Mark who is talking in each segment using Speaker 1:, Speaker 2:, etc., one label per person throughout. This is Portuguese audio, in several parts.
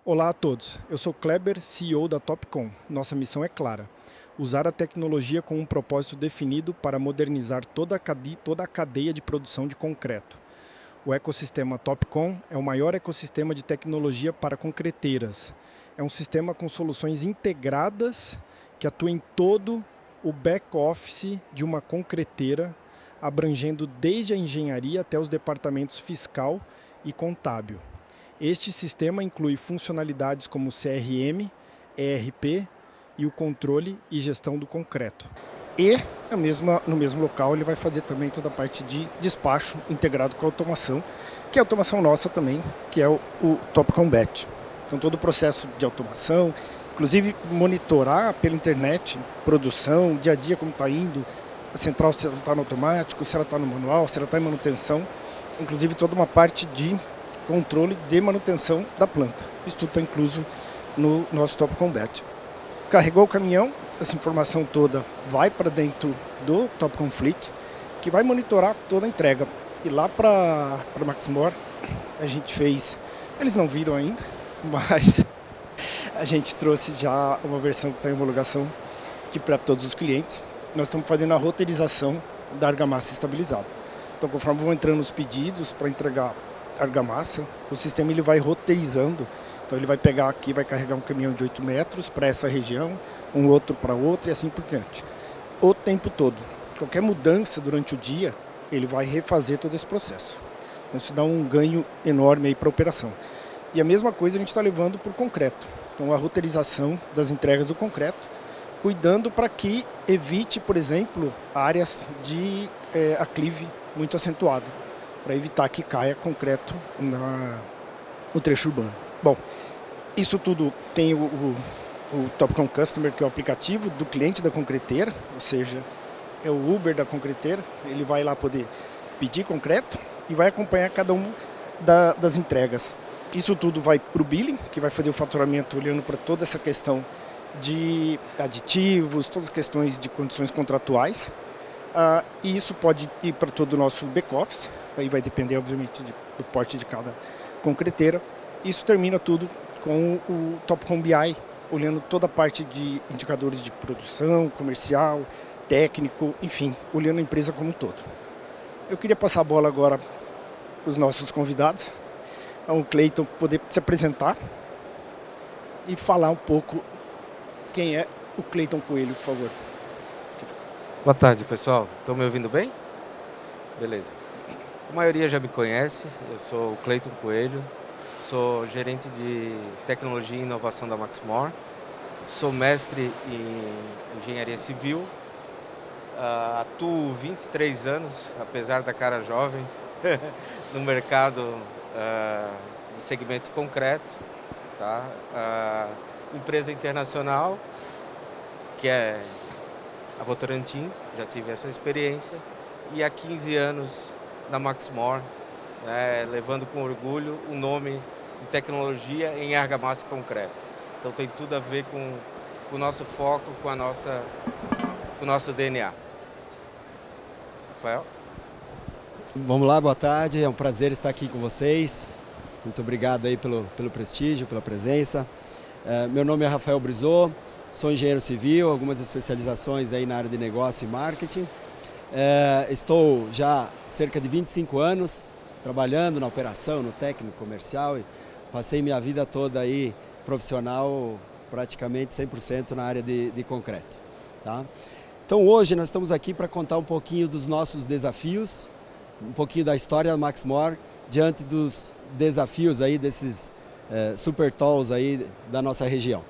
Speaker 1: Olá a todos, eu sou Kleber, CEO da Topcon. Nossa missão é clara: usar a tecnologia com um propósito definido para modernizar toda a cadeia de produção de concreto. O ecossistema Topcon é o maior ecossistema de tecnologia para concreteiras. É um sistema com soluções integradas que atuam em todo o back-office de uma concreteira, abrangendo desde a engenharia até os departamentos fiscal e contábil. Este sistema inclui funcionalidades como CRM, ERP e o controle e gestão do concreto. E no mesmo local ele vai fazer também toda a parte de despacho integrado com a automação, que é a automação nossa também, que é o Topcon Batch. Então todo o processo de automação, inclusive monitorar pela internet, produção, dia a dia como está indo, a central se ela está no automático, se ela está no manual, se ela está em manutenção, inclusive toda uma parte de controle de manutenção da planta. Isso tudo está incluso no nosso Topcon Batch. Carregou o caminhão, essa informação toda vai para dentro do Topcon Fleet, que vai monitorar toda a entrega. E lá para Maxmor, a gente fez, eles não viram ainda, mas a gente trouxe já uma versão que está em homologação aqui para todos os clientes. Nós estamos fazendo a roteirização da argamassa estabilizada. Então, conforme vão entrando os pedidos para entregar argamassa, o sistema ele vai roteirizando. Então ele vai pegar aqui, vai carregar um caminhão de 8 metros para essa região, um outro para outra e assim por diante. O tempo todo. Qualquer mudança durante o dia, ele vai refazer todo esse processo. Então isso dá um ganho enorme aí para a operação. E a mesma coisa a gente está levando para o concreto. Então a roteirização das entregas do concreto, cuidando para que evite, por exemplo, áreas de aclive muito acentuado, para evitar que caia concreto no trecho urbano. Bom, isso tudo tem o Topcon Customer, que é o aplicativo do cliente da concreteira, ou seja, é o Uber da concreteira. Ele vai lá poder pedir concreto e vai acompanhar cada uma das entregas. Isso tudo vai para o billing, que vai fazer o faturamento olhando para toda essa questão de aditivos, todas as questões de condições contratuais. E isso pode ir para todo o nosso back-office, aí vai depender, obviamente, do porte de cada concreteira. Isso termina tudo com o Topcon BI, olhando toda a parte de indicadores de produção, comercial, técnico, enfim, olhando a empresa como um todo. Eu queria passar a bola agora para os nossos convidados, ao Cleiton poder se apresentar e falar um pouco quem é o Cleiton Coelho, por favor.
Speaker 2: Boa tarde, pessoal. Estão me ouvindo bem? Beleza. A maioria já me conhece, eu sou o Cleiton Coelho, sou gerente de tecnologia e inovação da Maxmor, sou mestre em engenharia civil, atuo 23 anos, apesar da cara jovem, no mercado de segmento concreto, tá? Empresa internacional, que é a Votorantim, já tive essa experiência, e há 15 anos na Maxmor, levando com orgulho o nome de tecnologia em argamassa e concreto. Então tem tudo a ver com o nosso foco, com o nosso DNA. Rafael?
Speaker 3: Vamos lá, boa tarde, é um prazer estar aqui com vocês. Muito obrigado aí pelo prestígio, pela presença. Meu nome é Rafael Brizot, sou engenheiro civil, algumas especializações aí na área de negócio e marketing. Estou já há cerca de 25 anos trabalhando na operação, no técnico comercial, e passei minha vida toda aí profissional, praticamente 100% na área de concreto. Tá? Então hoje nós estamos aqui para contar um pouquinho dos nossos desafios, um pouquinho da história da Maxmor diante dos desafios aí desses super tolls aí da nossa região.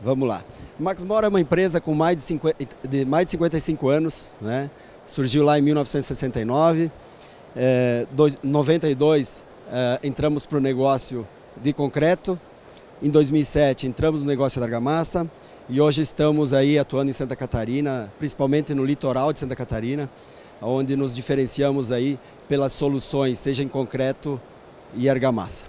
Speaker 3: Vamos lá. A Maxmor é uma empresa com mais de 55 anos, né? Surgiu lá em 1969. Em 92 entramos para o negócio de concreto. Em 2007 entramos no negócio da argamassa e hoje estamos aí atuando em Santa Catarina, principalmente no litoral de Santa Catarina, onde nos diferenciamos aí pelas soluções, seja em concreto e argamassa.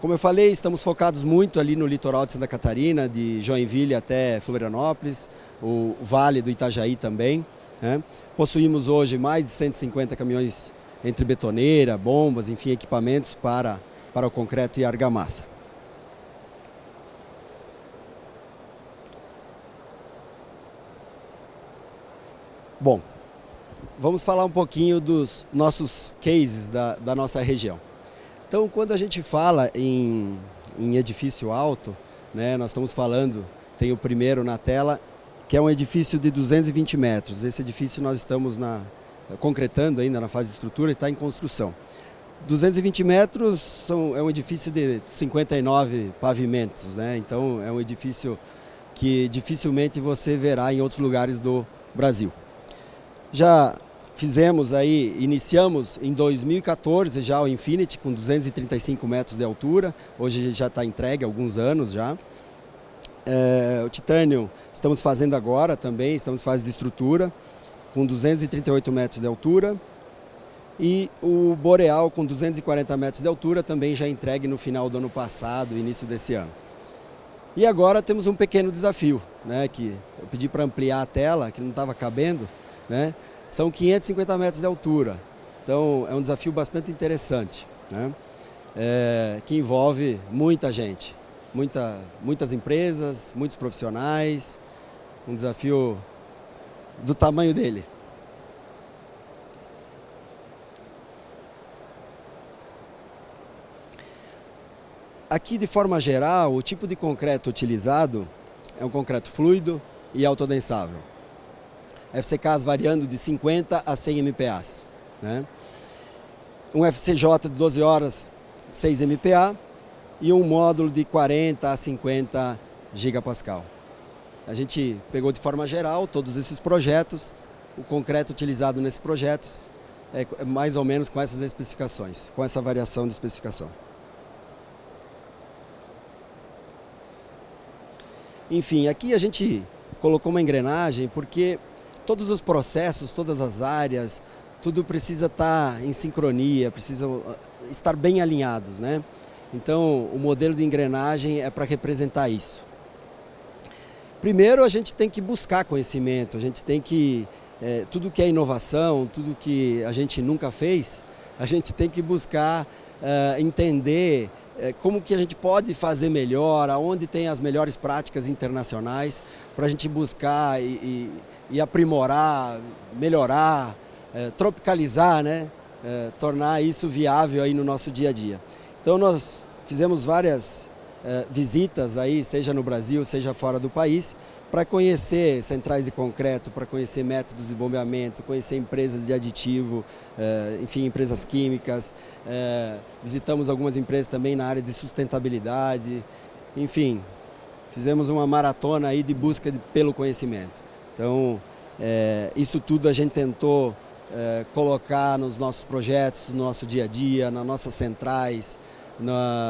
Speaker 3: Como eu falei, estamos focados muito ali no litoral de Santa Catarina, de Joinville até Florianópolis, o Vale do Itajaí também, né? Possuímos hoje mais de 150 caminhões entre betoneira, bombas, enfim, equipamentos para o concreto e argamassa. Bom, vamos falar um pouquinho dos nossos cases da nossa região. Então, quando a gente fala em edifício alto, né, nós estamos falando, tem o primeiro na tela, que é um edifício de 220 metros. Esse edifício nós estamos concretando ainda na fase de estrutura, está em construção. 220 metros é um edifício de 59 pavimentos, né? Então é um edifício que dificilmente você verá em outros lugares do Brasil. Já iniciamos em 2014 já o Infinity com 235 metros de altura, hoje já está entregue há alguns anos já. O Titanium estamos fazendo agora também, estamos em fase de estrutura, com 238 metros de altura. E o Boreal com 240 metros de altura também já entregue no final do ano passado, início desse ano. E agora temos um pequeno desafio, né, que eu pedi para ampliar a tela, que não estava cabendo, né? São 550 metros de altura, então é um desafio bastante interessante, né? Que envolve muita gente, muitas empresas, muitos profissionais, um desafio do tamanho dele. Aqui, de forma geral, o tipo de concreto utilizado é um concreto fluido e autodensável. FCKs variando de 50 a 100 MPa. Né? Um FCJ de 12 horas, 6 MPa e um módulo de 40 a 50 gigapascal. A gente pegou de forma geral todos esses projetos, o concreto utilizado nesses projetos é mais ou menos com essas especificações, com essa variação de especificação. Enfim, aqui a gente colocou uma engrenagem porque todos os processos, todas as áreas, tudo precisa estar em sincronia, precisa estar bem alinhados, né? Então, o modelo de engrenagem é para representar isso. Primeiro, a gente tem que buscar conhecimento, a gente tem que, tudo que é inovação, tudo que a gente nunca fez, a gente tem que buscar entender como que a gente pode fazer melhor, aonde tem as melhores práticas internacionais, para a gente buscar e aprimorar, melhorar, tropicalizar, né? Tornar isso viável aí no nosso dia a dia. Então nós fizemos várias visitas aí, seja no Brasil, seja fora do país, para conhecer centrais de concreto, para conhecer métodos de bombeamento, conhecer empresas de aditivo, enfim, empresas químicas. Visitamos algumas empresas também na área de sustentabilidade, enfim, fizemos uma maratona aí de busca pelo conhecimento. Então, isso tudo a gente tentou colocar nos nossos projetos, no nosso dia a dia, nas nossas centrais,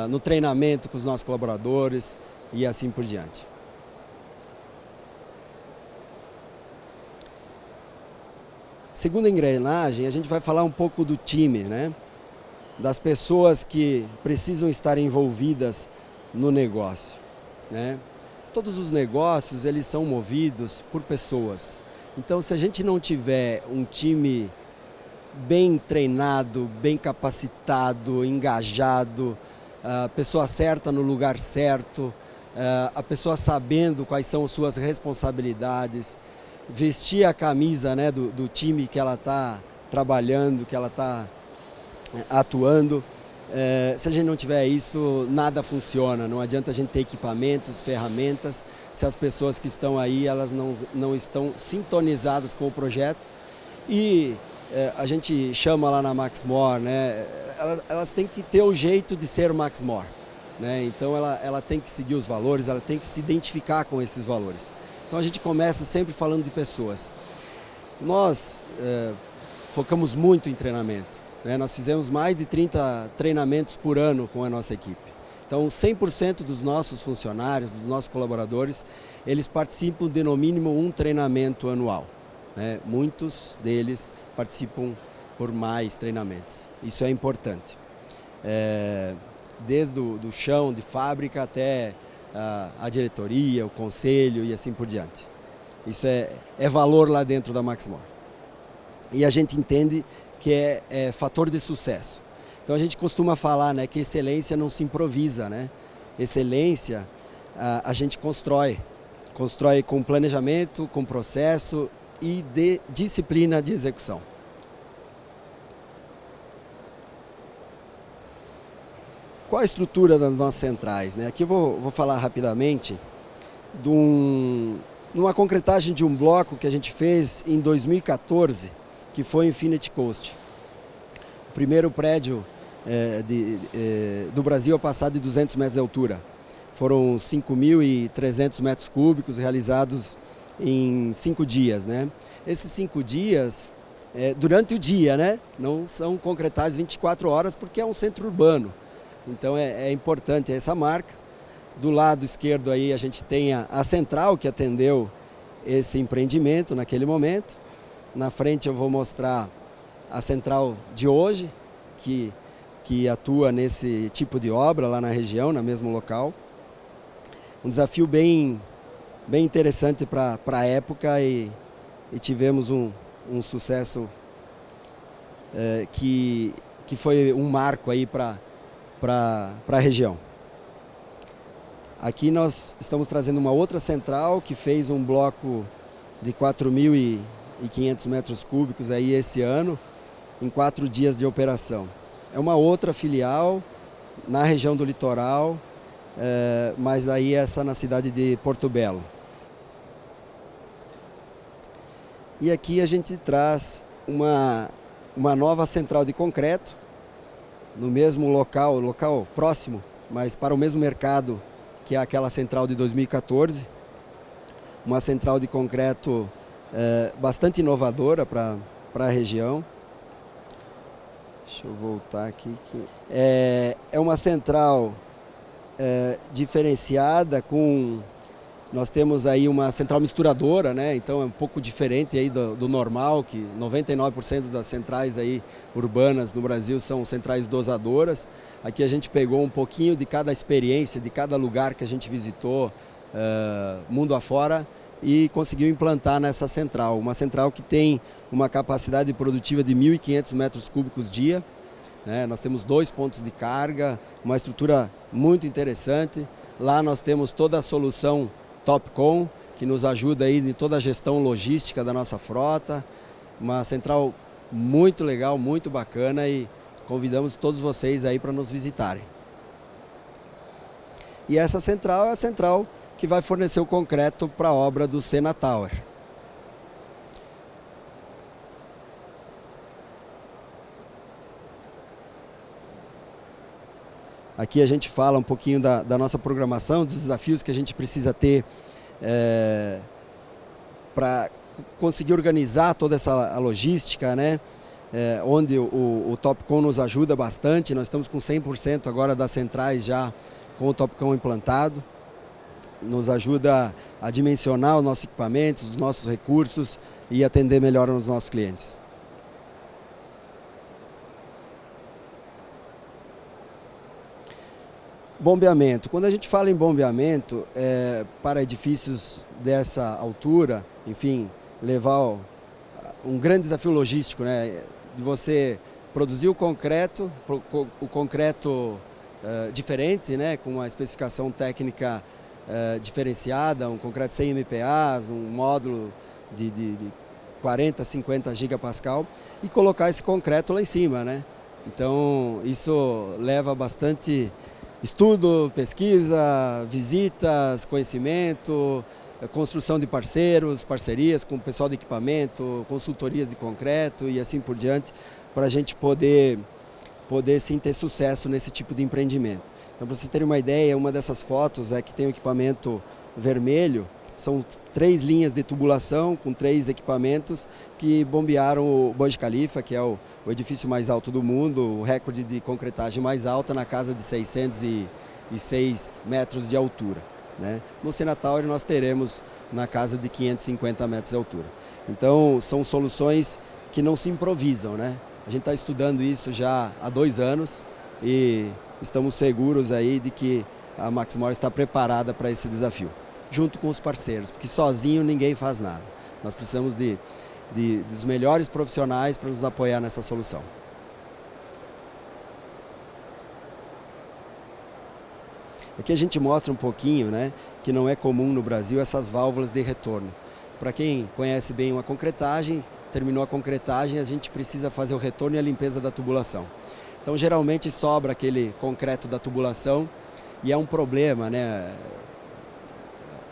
Speaker 3: no treinamento com os nossos colaboradores e assim por diante. Segunda engrenagem, a gente vai falar um pouco do time, né? Das pessoas que precisam estar envolvidas no negócio, né? Todos os negócios, eles são movidos por pessoas. Então, se a gente não tiver um time bem treinado, bem capacitado, engajado, a pessoa certa no lugar certo, a pessoa sabendo quais são as suas responsabilidades, vestir a camisa, né, do time que ela está trabalhando, que ela está atuando. Se a gente não tiver isso, nada funciona. Não adianta a gente ter equipamentos, ferramentas, se as pessoas que estão aí, elas não estão sintonizadas com o projeto. E a gente chama lá na Maxmor, né, elas têm que ter o jeito de ser Maxmor, né? Então ela tem que seguir os valores, ela tem que se identificar com esses valores. Então a gente começa sempre falando de pessoas. Nós focamos muito em treinamento, né? Nós fizemos mais de 30 treinamentos por ano com a nossa equipe. Então 100% dos nossos funcionários, dos nossos colaboradores, eles participam de no mínimo um treinamento anual, né? Muitos deles participam por mais treinamentos. Isso é importante. desde do chão, de fábrica, até a diretoria, o conselho e assim por diante. Isso é valor lá dentro da Maxmor. E a gente entende que é fator de sucesso. Então a gente costuma falar, né, que excelência não se improvisa, né? Excelência a gente constrói com planejamento, com processo e de disciplina de execução. Qual a estrutura das nossas centrais, né? Aqui eu vou falar rapidamente de uma concretagem de um bloco que a gente fez em 2014, que foi Infinity Coast. O primeiro prédio do Brasil a passar de 200 metros de altura. Foram 5.300 metros cúbicos realizados em 5 dias, né? Esses 5 dias, durante o dia, né? Não são concretados 24 horas porque é um centro urbano. Então é importante essa marca. Do lado esquerdo aí a gente tem a central que atendeu esse empreendimento naquele momento. Na frente eu vou mostrar a central de hoje, que atua nesse tipo de obra lá na região, no mesmo local. Um desafio bem interessante para a época e tivemos um sucesso que foi um marco aí para a região. Aqui nós estamos trazendo uma outra central que fez um bloco de 4.500 metros cúbicos aí esse ano, em 4 dias de operação. É uma outra filial na região do litoral, mas aí essa na cidade de Porto Belo. E aqui a gente traz uma nova central de concreto, no mesmo local próximo, mas para o mesmo mercado que é aquela central de 2014. Uma central de concreto bastante inovadora para a região. Deixa eu voltar aqui. É uma central diferenciada nós temos aí uma central misturadora, né? Então é um pouco diferente aí do normal, que 99% das centrais aí urbanas no Brasil são centrais dosadoras. Aqui a gente pegou um pouquinho de cada experiência, de cada lugar que a gente visitou, mundo afora, e conseguiu implantar nessa central. Uma central que tem uma capacidade produtiva de 1.500 metros cúbicos dia, né? Nós temos 2 pontos de carga, uma estrutura muito interessante. Lá nós temos toda a solução Topcon, que nos ajuda aí em toda a gestão logística da nossa frota. Uma central muito legal, muito bacana, e convidamos todos vocês aí para nos visitarem. E essa central é a central que vai fornecer o concreto para a obra do Sena Tower. Aqui a gente fala um pouquinho da nossa programação, dos desafios que a gente precisa ter para conseguir organizar toda essa logística, né? Onde o Topcon nos ajuda bastante. Nós estamos com 100% agora das centrais já com o Topcon implantado. Nos ajuda a dimensionar os nossos equipamentos, os nossos recursos e atender melhor os nossos clientes. Bombeamento. Quando a gente fala em bombeamento, para edifícios dessa altura, enfim, levar um grande desafio logístico, né? De você produzir o concreto diferente, né? Com uma especificação técnica diferenciada, um concreto 100 MPa, um módulo de 40, 50 gigapascal, e colocar esse concreto lá em cima, né? Então isso leva bastante estudo, pesquisa, visitas, conhecimento, construção de parcerias com o pessoal de equipamento, consultorias de concreto e assim por diante, para a gente poder sim ter sucesso nesse tipo de empreendimento. Então, para vocês terem uma ideia, uma dessas fotos que tem o equipamento vermelho, são 3 linhas de tubulação com 3 equipamentos que bombearam o Burj Khalifa, que é o edifício mais alto do mundo, o recorde de concretagem mais alta, na casa de 606 metros de altura, né? No Sena Tower nós teremos na casa de 550 metros de altura. Então são soluções que não se improvisam, né? A gente está estudando isso já há 2 anos e estamos seguros aí de que a Maxmor está preparada para esse desafio, junto com os parceiros, porque sozinho ninguém faz nada. Nós precisamos dos melhores profissionais para nos apoiar nessa solução. Aqui a gente mostra um pouquinho, né, que não é comum no Brasil essas válvulas de retorno. Para quem conhece bem uma concretagem, terminou a concretagem, a gente precisa fazer o retorno e a limpeza da tubulação. Então geralmente sobra aquele concreto da tubulação e é um problema, né?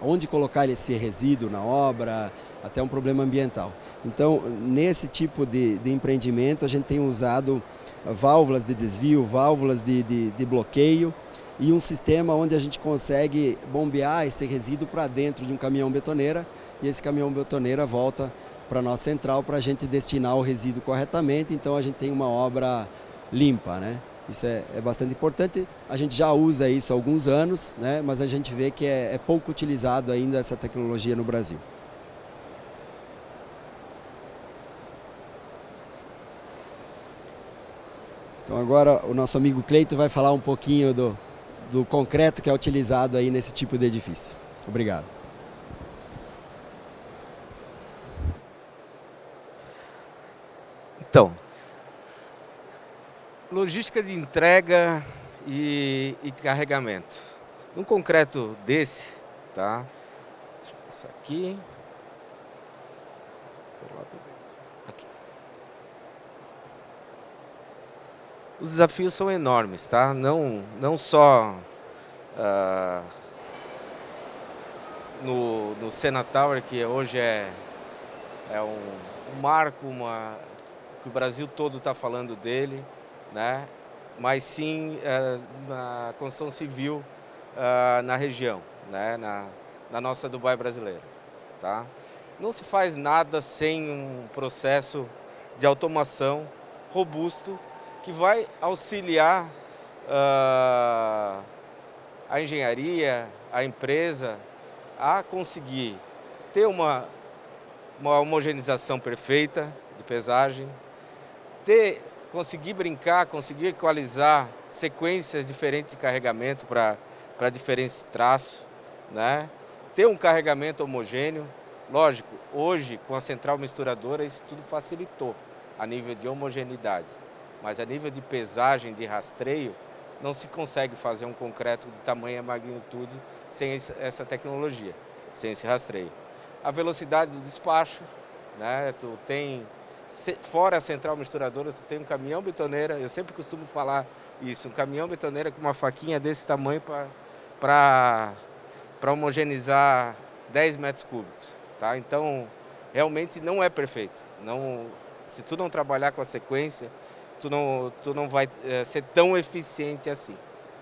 Speaker 3: Onde colocar esse resíduo na obra, até um problema ambiental. Então, nesse tipo de empreendimento, a gente tem usado válvulas de desvio, válvulas de bloqueio e um sistema onde a gente consegue bombear esse resíduo para dentro de um caminhão betoneira e esse caminhão betoneira volta para a nossa central para a gente destinar o resíduo corretamente. Então, a gente tem uma obra limpa, né? Isso é bastante importante, a gente já usa isso há alguns anos, né? Mas a gente vê que é pouco utilizado ainda essa tecnologia no Brasil. Então agora o nosso amigo Cleito vai falar um pouquinho do concreto que é utilizado aí nesse tipo de edifício. Obrigado.
Speaker 2: Então, logística de entrega e carregamento. Um concreto desse, tá? Deixa eu passar aqui. Aqui. Os desafios são enormes, tá? Não só no Sena Tower, que hoje é um marco, que o Brasil todo está falando dele, né? Mas sim na construção civil na região, né? Na nossa Dubai brasileira, tá? Não se faz nada sem um processo de automação robusto que vai auxiliar a engenharia, a empresa a conseguir ter uma homogeneização perfeita de pesagem, conseguir brincar, conseguir equalizar sequências diferentes de carregamento para diferentes traços, né? Ter um carregamento homogêneo. Lógico, hoje com a central misturadora isso tudo facilitou a nível de homogeneidade, mas a nível de pesagem, de rastreio, não se consegue fazer um concreto de tamanha magnitude sem essa tecnologia, sem esse rastreio. A velocidade do despacho, né? Tu tem, fora a central misturadora, tu tem um caminhão betoneira, eu sempre costumo falar isso, um caminhão betoneira com uma faquinha desse tamanho para homogeneizar 10 metros cúbicos, tá? Então, realmente não é perfeito. Se tu não trabalhar com a sequência, tu não vai ser tão eficiente assim,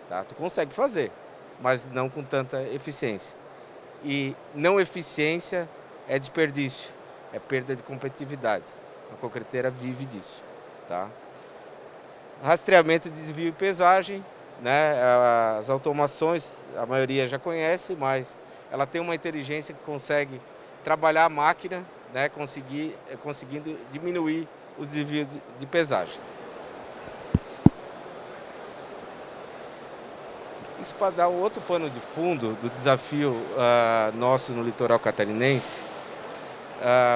Speaker 2: tá? Tu consegue fazer, mas não com tanta eficiência. E não eficiência é desperdício, é perda de competitividade. A concreteira vive disso, tá? Rastreamento de desvio e pesagem, né? As automações, a maioria já conhece, mas ela tem uma inteligência que consegue trabalhar a máquina, né? Conseguindo diminuir os desvios de pesagem. Isso para dar um outro pano de fundo do desafio nosso no litoral catarinense.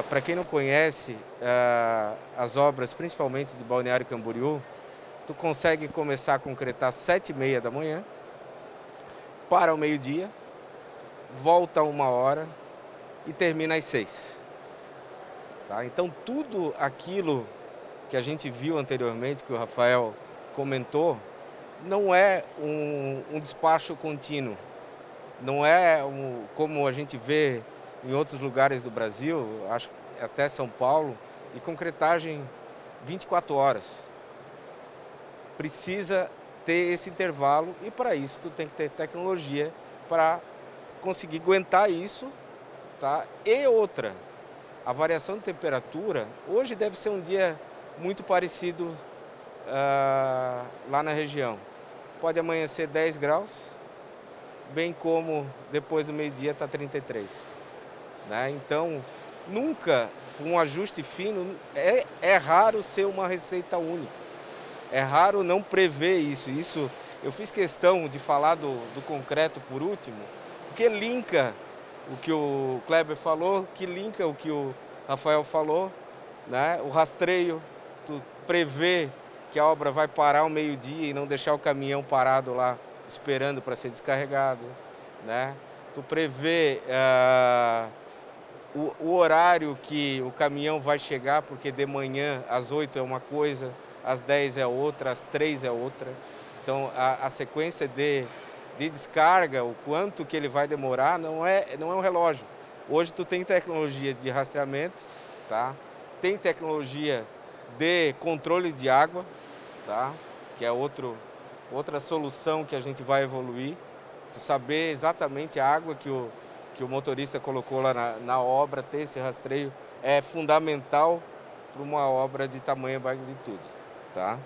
Speaker 2: Para quem não conhece, as obras, principalmente de Balneário Camboriú, tu consegue começar a concretar às 7h30 da manhã, para o meio-dia, volta a 1h e termina às 6h. Tá? Então tudo aquilo que a gente viu anteriormente, que o Rafael comentou, não é um despacho contínuo, não é como a gente vê em outros lugares do Brasil, acho que até São Paulo, de concretagem 24 horas. Precisa ter esse intervalo e para isso tu tem que ter tecnologia para conseguir aguentar isso, tá? E outra, a variação de temperatura, hoje deve ser um dia muito parecido lá na região. Pode amanhecer 10 graus, bem como depois do meio-dia está 33. Né? Então, nunca, com um ajuste fino, é raro ser uma receita única. É raro não prever isso. Eu fiz questão de falar do concreto por último, porque linka o que o Kleber falou, que linka o que o Rafael falou, né? O rastreio, tu prevê que a obra vai parar ao meio-dia e não deixar o caminhão parado lá esperando para ser descarregado, né? Tu prevê o horário que o caminhão vai chegar, porque de manhã às 8 é uma coisa, às 10 é outra, às 3 é outra. Então a sequência de descarga, o quanto que ele vai demorar, não é um relógio. Hoje tu tem tecnologia de rastreamento, tá? Tem tecnologia de controle de água, tá? Que é outra solução que a gente vai evoluir, de saber exatamente a água que o motorista colocou lá na obra, ter esse rastreio é fundamental para uma obra de tamanha magnitude, tá?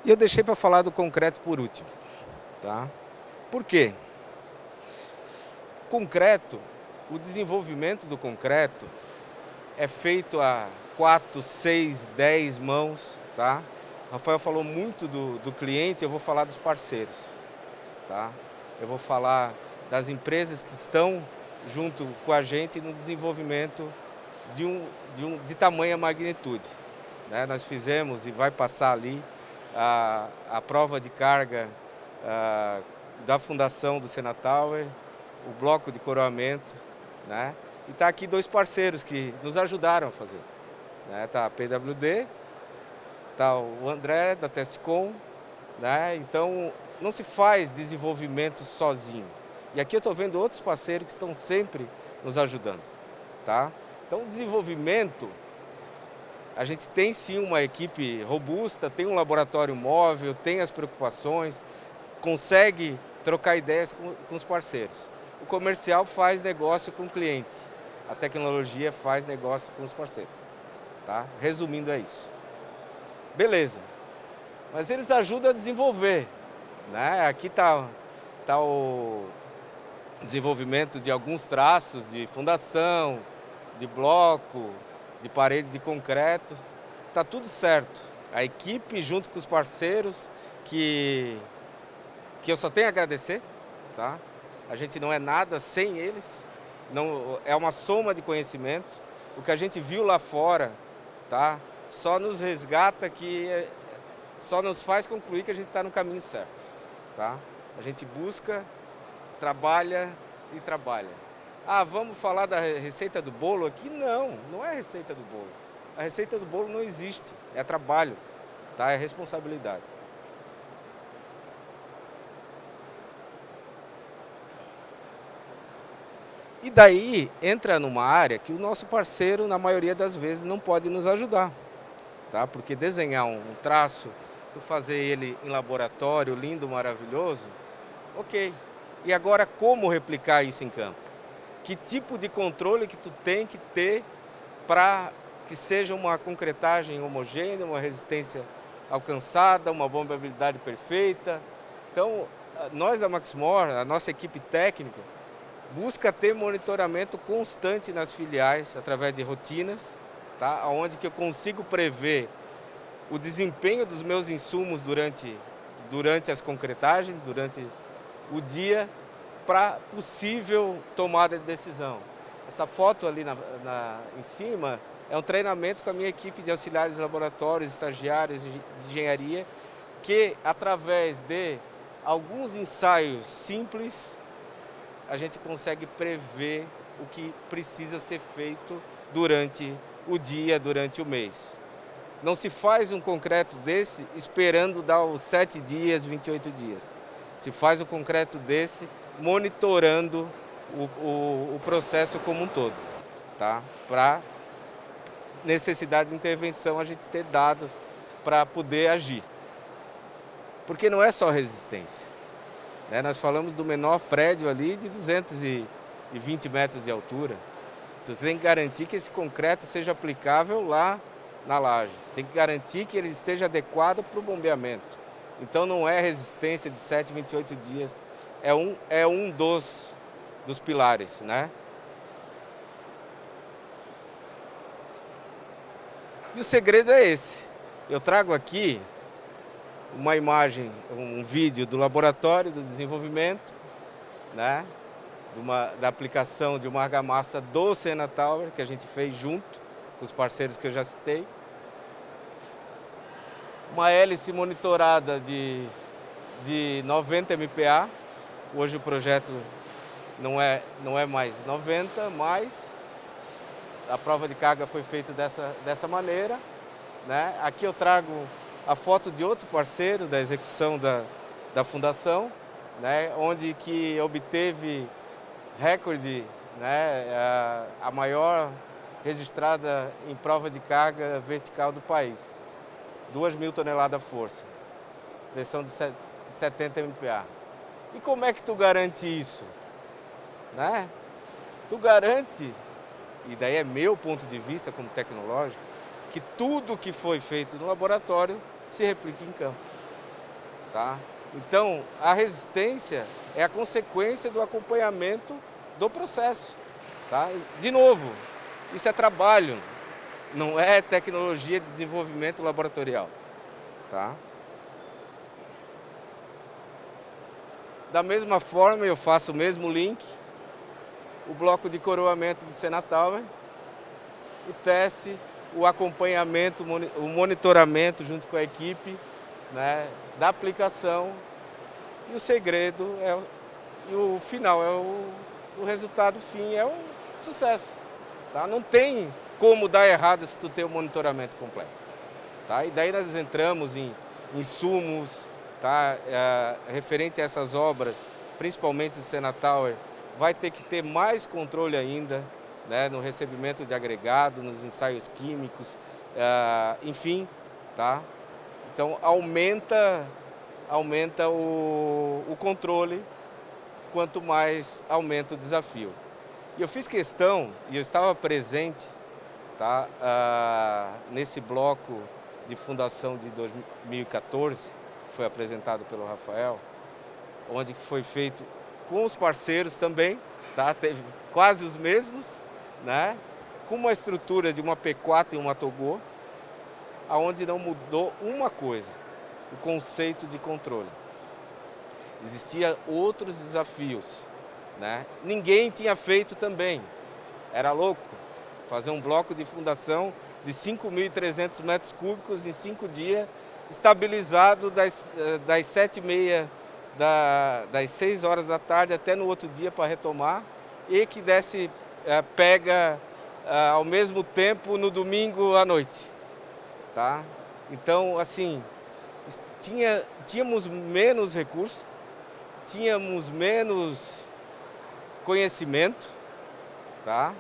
Speaker 2: E eu deixei para falar do concreto por último, tá? Por quê? Concreto, o desenvolvimento do concreto é feito a 4, 6, 10 mãos, tá? O Rafael falou muito do cliente, eu vou falar dos parceiros, tá? Eu vou falar das empresas que estão junto com a gente no desenvolvimento de tamanha magnitude, né? Nós fizemos e vai passar ali a prova de carga da fundação do Senatower, o bloco de coroamento, né? E está aqui 2 parceiros que nos ajudaram a fazer, né? Tá a PWD, tá o André da Testcom, né? Então não se faz desenvolvimento sozinho. E aqui eu estou vendo outros parceiros que estão sempre nos ajudando, tá? Então o desenvolvimento, a gente tem sim uma equipe robusta, tem um laboratório móvel, tem as preocupações, consegue trocar ideias com os parceiros. O comercial faz negócio com o cliente, a tecnologia faz negócio com os parceiros, tá? Resumindo, é isso. Beleza, mas eles ajudam a desenvolver, né? Aqui está o desenvolvimento de alguns traços de fundação, de bloco, de parede de concreto, está tudo certo. A equipe junto com os parceiros que eu só tenho a agradecer, tá? A gente não é nada sem eles, não, é uma soma de conhecimento. O que a gente viu lá fora, tá? Só nos resgata, só nos faz concluir que a gente está no caminho certo, tá? A gente busca, trabalha e trabalha. Ah, vamos falar da receita do bolo aqui? Não, não é a receita do bolo. A receita do bolo não existe, é trabalho, tá? É responsabilidade. E daí entra numa área que o nosso parceiro, na maioria das vezes, não pode nos ajudar, tá? Porque desenhar um traço, tu fazer ele em laboratório, lindo, maravilhoso, ok. E agora como replicar isso em campo? Que tipo de controle que tu tem que ter para que seja uma concretagem homogênea, uma resistência alcançada, uma bombabilidade perfeita? Então, nós da Maxmor, a nossa equipe técnica, busca ter monitoramento constante nas filiais, através de rotinas, tá? Onde que eu consigo prever o desempenho dos meus insumos durante as concretagens, durante o dia, para possível tomada de decisão. Essa foto ali em cima é um treinamento com a minha equipe de auxiliares de laboratórios, estagiários de engenharia, que através de alguns ensaios simples, a gente consegue prever o que precisa ser feito durante o dia, durante o mês. Não se faz um concreto desse esperando dar os 7 dias, 28 dias. Se faz o concreto desse monitorando o processo como um todo, tá? Para necessidade de intervenção, a gente ter dados para poder agir. Porque não é só resistência, né? Nós falamos do menor prédio ali de 220 metros de altura. Tu tem que garantir que esse concreto seja aplicável lá na laje. Tem que garantir que ele esteja adequado para o bombeamento. Então não é resistência de 7, 28 dias. É um dos pilares, né? E o segredo é esse. Eu trago aqui uma imagem, um vídeo do laboratório do desenvolvimento, né, da aplicação de uma argamassa do Sena Tower, que a gente fez junto com os parceiros que eu já citei. Uma hélice monitorada de 90 MPa. Hoje o projeto não é mais 90, mas a prova de carga foi feita dessa maneira, né? Aqui eu trago a foto de outro parceiro da execução da fundação, né? Onde que obteve recorde, né? A maior registrada em prova de carga vertical do país. 2.000 toneladas força, pressão de 70 MPa. E como é que tu garante isso? Né? Tu garante, e daí é meu ponto de vista como tecnológico, que tudo que foi feito no laboratório se replique em campo. Tá? Então, a resistência é a consequência do acompanhamento do processo. Tá? De novo, isso é trabalho, não é tecnologia de desenvolvimento laboratorial. Tá? Da mesma forma, eu faço o mesmo link, o bloco de coroamento do Sena Tower, o teste, o acompanhamento, o monitoramento junto com a equipe, né, da aplicação, e o segredo e o final, o resultado fim é um sucesso. Tá? Não tem como dar errado se tu tem o monitoramento completo. Tá? E daí nós entramos em insumos, tá? Referente a essas obras, principalmente do Sena Tower, vai ter que ter mais controle ainda, né? No recebimento de agregado, nos ensaios químicos, enfim. Tá? Então aumenta o controle, quanto mais aumenta o desafio. E eu fiz questão, e eu estava presente, tá? Nesse bloco de fundação de 2014, que foi apresentado pelo Rafael, onde que foi feito com os parceiros também, tá? Teve quase os mesmos, né? Com uma estrutura de uma P4 e uma Togô, aonde não mudou uma coisa, o conceito de controle. Existiam outros desafios, né? Ninguém tinha feito também, era louco. Fazer um bloco de fundação de 5.300 metros cúbicos em 5 dias, estabilizado das 7h30, das 6 horas da tarde até no outro dia para retomar, e que desse pega ao mesmo tempo no domingo à noite. Tá? Então, assim, tínhamos menos recursos, tínhamos menos conhecimento, tá?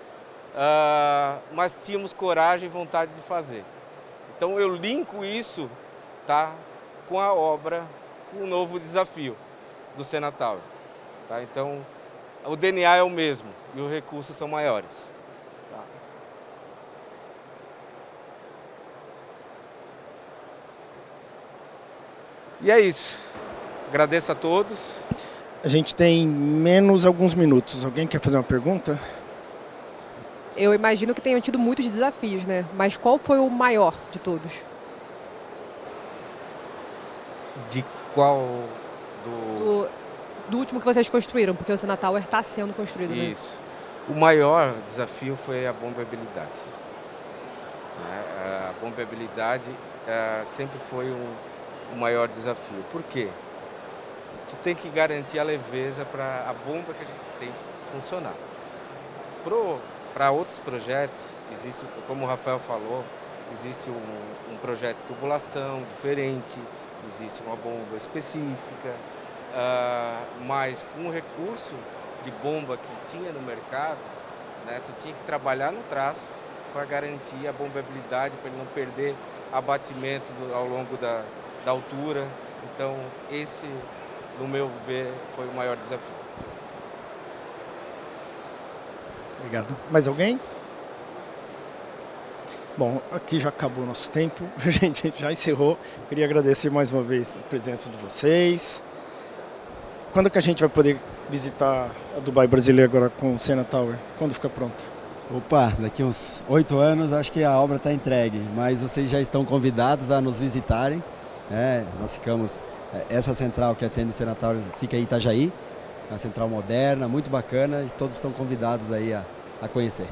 Speaker 2: Mas tínhamos coragem e vontade de fazer. Então eu linko isso, tá, com a obra, com o novo desafio do Sena Tower. Tá? Então o DNA é o mesmo e os recursos são maiores. Tá? E é isso. Agradeço a todos.
Speaker 1: A gente tem menos alguns minutos. Alguém quer fazer uma pergunta?
Speaker 4: Eu imagino que tenham tido muitos desafios, né? Mas qual foi o maior de todos?
Speaker 2: De qual?
Speaker 4: Do último que vocês construíram, porque o Sena Tower está sendo construído, né?
Speaker 2: Isso. O maior desafio foi a bombabilidade. A bombabilidade sempre foi o maior desafio. Por quê? Tu tem que garantir a leveza para a bomba que a gente tem funcionar. Para outros projetos, existe, como o Rafael falou, existe um projeto de tubulação diferente, existe uma bomba específica, mas com o recurso de bomba que tinha no mercado, né, tu tinha que trabalhar no traço para garantir a bombabilidade, para ele não perder abatimento ao longo da altura. Então, esse, no meu ver, foi o maior desafio.
Speaker 1: Obrigado. Mais alguém? Bom, aqui já acabou o nosso tempo, a gente já encerrou. Queria agradecer mais uma vez a presença de vocês. Quando que a gente vai poder visitar a Dubai Brasileira agora com o Sena Tower? Quando fica pronto?
Speaker 3: Opa, daqui uns 8 anos acho que a obra está entregue, mas vocês já estão convidados a nos visitarem. Nós ficamos, essa central que atende o Senatório fica em Itajaí, uma central moderna, muito bacana, e todos estão convidados aí a conhecer.